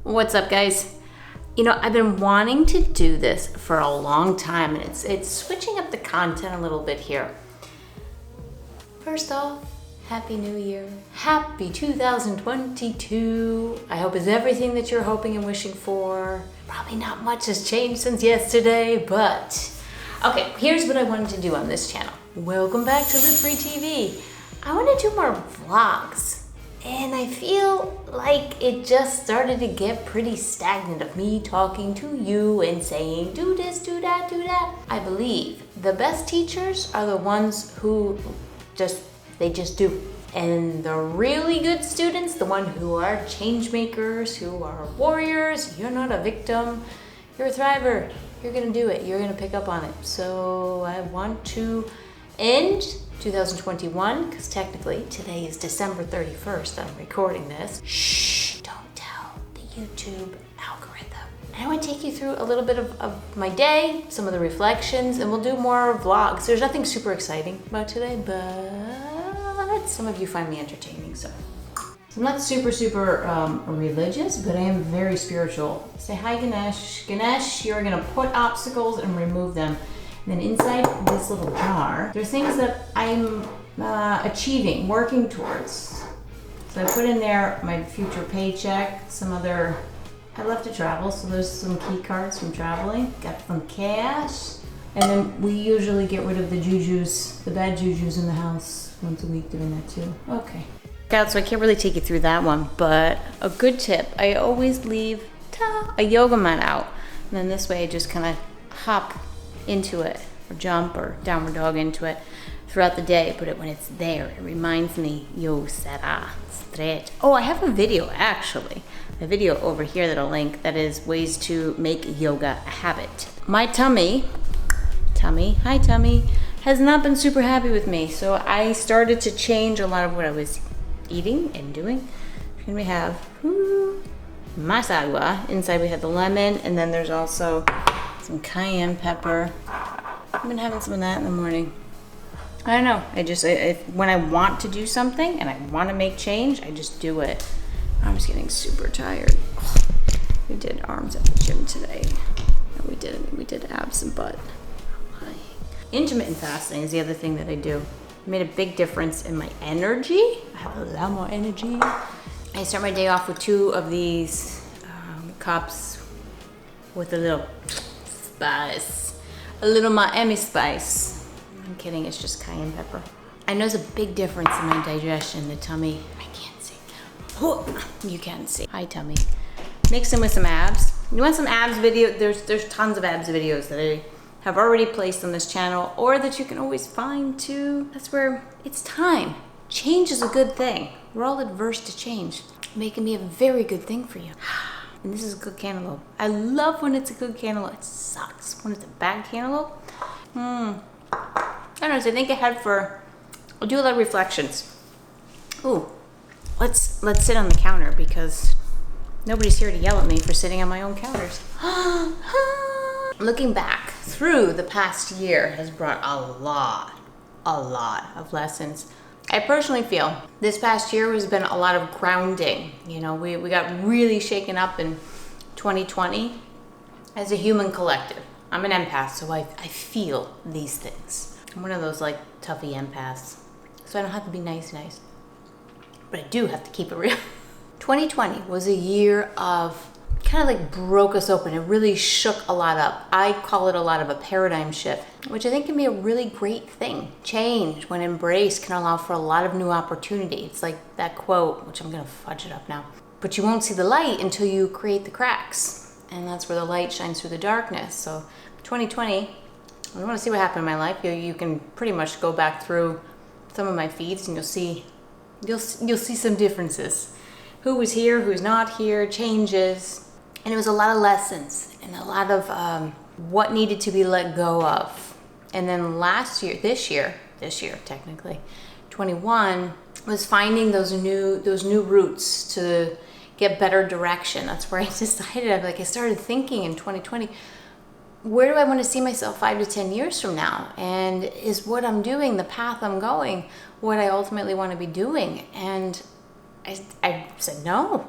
What's up, guys? You know, I've been wanting to do this for a long time, and it's switching up the content a little bit here. First off, Happy New Year. Happy 2022. I hope it's everything that you're hoping and wishing for. Probably not much has changed since yesterday, but okay, here's what I wanted to do on this channel. Welcome back to Live Free TV. I want to do more vlogs. And I feel like it just started to get pretty stagnant of me talking to you and saying, do this, do that, do that. I believe the best teachers are the ones who just do. And the really good students, the ones who are change makers, who are warriors, you're not a victim, you're a thriver. You're gonna do it, you're gonna pick up on it. So I want to end 2021, because technically today is December 31st, I'm recording this. Shh, don't tell the YouTube algorithm. And I want to take you through a little bit of my day, some of the reflections, and we'll do more vlogs. There's nothing super exciting about today, but some of you find me entertaining, so. I'm not super religious, but I am very spiritual. Say hi, Ganesh. Ganesh, you're gonna put obstacles and remove them. And then inside this little jar, there's things that I'm achieving, working towards. So I put in there my future paycheck, I love to travel, so there's some key cards from traveling. Got some cash. And then we usually get rid of the jujus, the bad jujus in the house once a week, doing that too. Okay. So I can't really take you through that one, but a good tip, I always leave a yoga mat out. And then this way I just kind of hop into it, or jump, or downward dog into it throughout the day. But when it's there, it reminds me, yo será stretch. Oh, I have a video actually, a video over here that I'll link, that is ways to make yoga a habit. My tummy, hi tummy, has not been super happy with me. So I started to change a lot of what I was eating and doing. And we have masagua. Inside we have the lemon, and then there's also some cayenne pepper. I've been having some of that in the morning. I don't know. When I want to do something and I want to make change, I just do it. I'm just getting super tired. We did arms at the gym today. We did abs and butt. Intermittent fasting is the other thing that I do. It made a big difference in my energy. I have a lot more energy. I start my day off with 2 of these cups with a little spice, a little Miami spice. I'm kidding, it's just cayenne pepper. I know there's a big difference in my digestion, the tummy. I can't see. You can see. Hi, tummy. Mix them with some abs. You want some abs video? There's tons of abs videos that I have already placed on this channel, or that you can always find too. That's where it's time. Change is a good thing. We're all adverse to change. It can be a very good thing for you. And this is a good cantaloupe. I love when it's a good cantaloupe. It sucks when it's a bad cantaloupe. I don't know, so I think I'll do a lot of reflections. Ooh, let's sit on the counter because nobody's here to yell at me for sitting on my own counters. Looking back through the past year has brought a lot of lessons. I personally feel this past year has been a lot of grounding. You know, we got really shaken up in 2020 as a human collective. I'm an empath, so I feel these things. I'm one of those like toughy empaths. So I don't have to be nice, but I do have to keep it real. 2020 was a year of kind of like broke us open. It really shook a lot up. I call it a lot of a paradigm shift, which I think can be a really great thing. Change, when embraced, can allow for a lot of new opportunity. It's like that quote, which I'm gonna fudge it up now, but you won't see the light until you create the cracks. And that's where the light shines through the darkness. So 2020, I want to see what happened in my life. You can pretty much go back through some of my feeds and you'll see some differences. Who was here, who's not here, changes. And it was a lot of lessons and a lot of what needed to be let go of. And then this year technically, 21, was finding those new routes to get better direction. That's where I decided, I started thinking in 2020, where do I want to see myself 5 to 10 years from now? And is what I'm doing, the path I'm going, what I ultimately want to be doing? And I said no.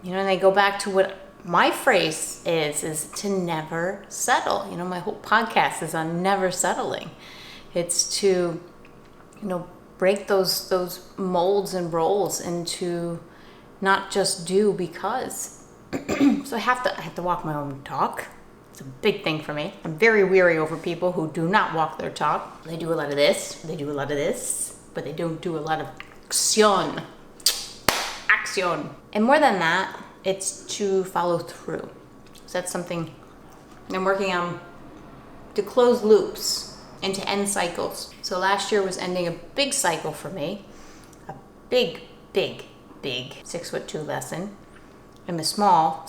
You know, and they go back to what my phrase is to never settle. You know, my whole podcast is on never settling. It's to, you know, break those molds and roles into not just do because. So I have to walk my own talk. It's a big thing for me. I'm very weary over people who do not walk their talk. They do a lot of this, they do a lot of this, but they don't do a lot of action. And more than that, it's to follow through. So that's something I'm working on, to close loops and to end cycles. So last year was ending a big cycle for me, a big 6'2" lesson, and a small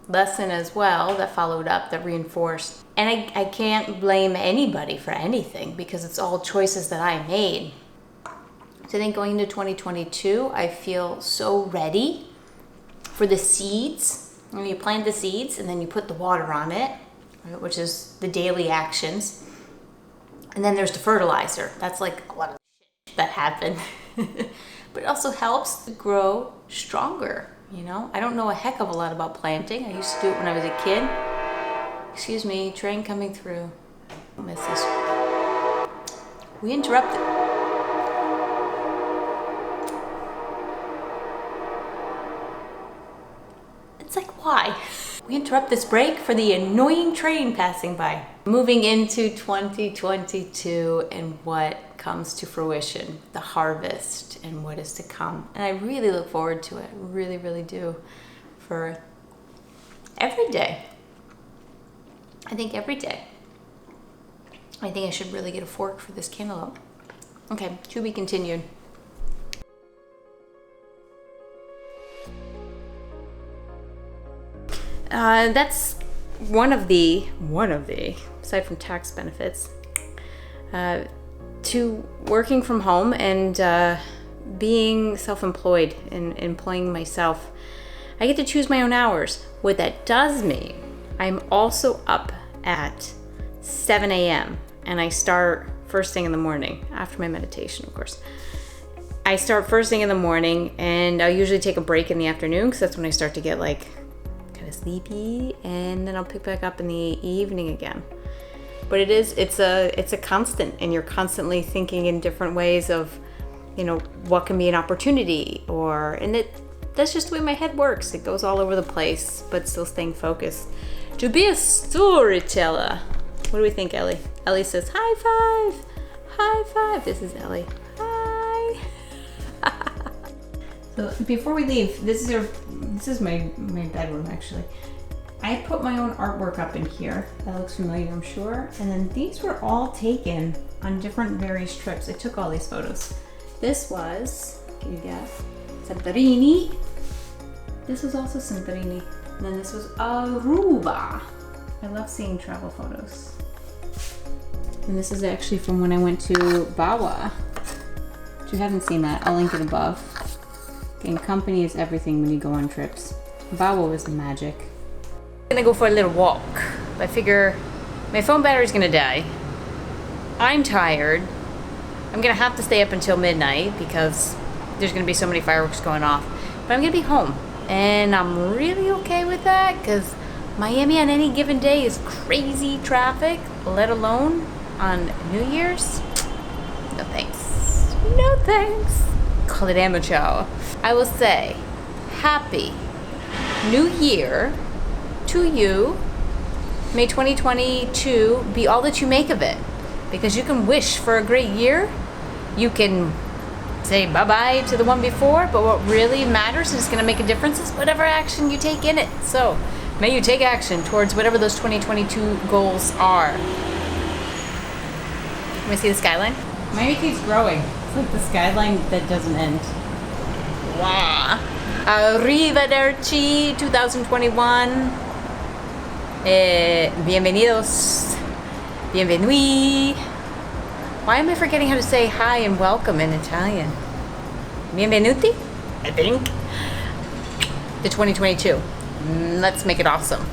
lesson as well that followed up, that reinforced. And I can't blame anybody for anything because it's all choices that I made. So I think going into 2022, I feel so ready for the seeds. And you plant the seeds and then you put the water on it, right, which is the daily actions. And then there's the fertilizer. That's like a lot of shit that happened. But it also helps to grow stronger, you know? I don't know a heck of a lot about planting. I used to do it when I was a kid. Excuse me, train coming through. I'll miss this. We interrupted. It's like, why? We interrupt this break for the annoying train passing by. Moving into 2022 and what comes to fruition, the harvest and what is to come. And I really look forward to it. Really, really do. For every day. I think every day. I think I should really get a fork for this cantaloupe. Okay, to be continued. That's one of the, aside from tax benefits, to working from home and being self-employed and employing myself. I get to choose my own hours. What that does mean, I'm also up at 7 a.m. and I start first thing in the morning, after my meditation, of course. I start first thing in the morning and I'll usually take a break in the afternoon because that's when I start to get like kind of sleepy, and then I'll pick back up in the evening again. But it's a constant, and you're constantly thinking in different ways of, you know, what can be an opportunity, that's just the way my head works. It goes all over the place, but still staying focused. To be a storyteller. What do we think, Ellie? Ellie says, high five. High five. This is Ellie. Hi. So before we leave, this is my bedroom actually. I put my own artwork up in here. That looks familiar, I'm sure. And then these were all taken on different various trips. I took all these photos. This was, can you guess? Santorini. This was also Santorini. And then this was Aruba. I love seeing travel photos. And this is actually from when I went to Bawa. If you haven't seen that, I'll link it above. And company is everything when you go on trips. Bawa was the magic. I'm gonna go for a little walk. I figure my phone battery's gonna die. I'm tired. I'm gonna have to stay up until midnight because there's gonna be so many fireworks going off. But I'm gonna be home. And I'm really okay with that because Miami on any given day is crazy traffic, let alone on New Year's. No thanks. No thanks. Call it amateur. I will say, Happy New Year to you. May 2022 be all that you make of it. Because you can wish for a great year. You can say bye-bye to the one before, but what really matters and is going to make a difference is whatever action you take in it. So, may you take action towards whatever those 2022 goals are. Let me see the skyline. Miami keeps growing. It's like the skyline that doesn't end. Wow. Arrivederci 2021. Bienvenidos. Bienvenue. Why am I forgetting how to say hi and welcome in Italian? Bienvenuti, I think. To 2022. Let's make it awesome.